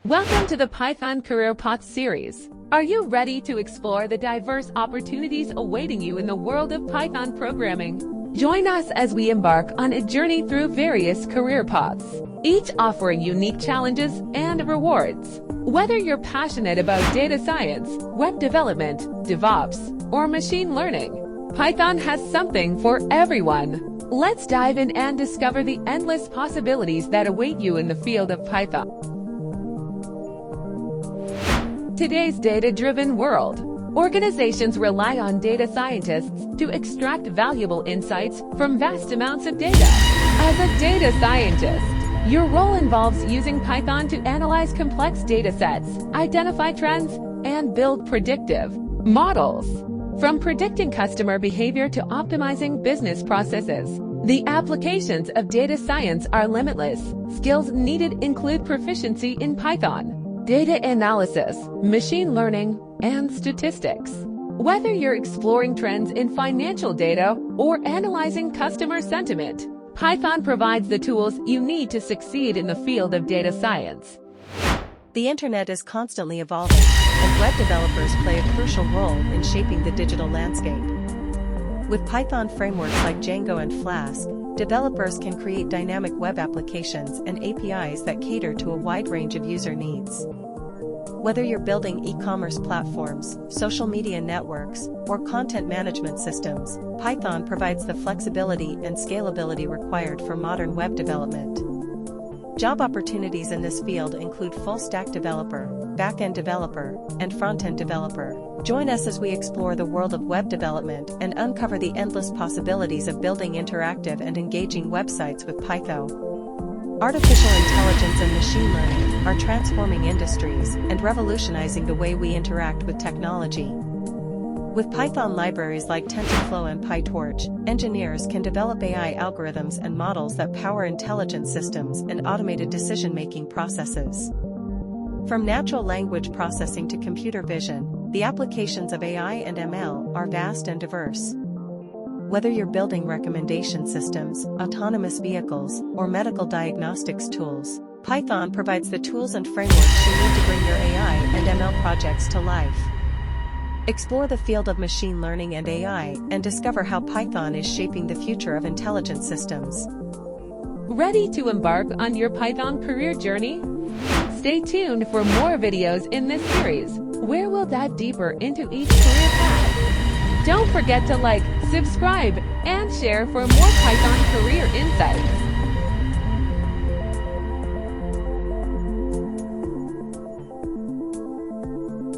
Welcome to the Python Career Path series. Are you ready to explore the diverse opportunities awaiting you in the world of Python programming? Join us as we embark on a journey through various career paths, each offering unique challenges and rewards. Whether you're passionate about data science, web development, DevOps, or machine learning, Python has something for everyone. Let's dive in and discover the endless possibilities that await you in the field of Python. Today's data-driven world, organizations rely on data scientists to extract valuable insights from vast amounts of data. As a data scientist, your role involves using Python to analyze complex data sets, identify trends, and build predictive models. From predicting customer behavior to optimizing business processes, the applications of data science are limitless. Skills needed include proficiency in Python, data analysis, machine learning, and statistics. Whether you're exploring trends in financial data or analyzing customer sentiment, Python provides the tools you need to succeed in the field of data science. The internet is constantly evolving, and web developers play a crucial role in shaping the digital landscape. With Python frameworks like Django and Flask, developers can create dynamic web applications and APIs that cater to a wide range of user needs. Whether you're building e-commerce platforms, social media networks, or content management systems, Python provides the flexibility and scalability required for modern web development. Job opportunities in this field include full-stack developer, back-end developer, and front-end developer. Join us as we explore the world of web development and uncover the endless possibilities of building interactive and engaging websites with Python. Artificial intelligence and machine learning are transforming industries and revolutionizing the way we interact with technology. With Python libraries like TensorFlow and PyTorch, engineers can develop AI algorithms and models that power intelligent systems and automated decision-making processes. From natural language processing to computer vision, the applications of AI and ML are vast and diverse. Whether you're building recommendation systems, autonomous vehicles, or medical diagnostics tools, Python provides the tools and frameworks you need to bring your AI and ML projects to life. Explore the field of machine learning and AI and discover how Python is shaping the future of intelligent systems. Ready to embark on your Python career journey? Stay tuned for more videos in this series, where we'll dive deeper into each career path. Don't forget to like, subscribe, and share for more Python career insights.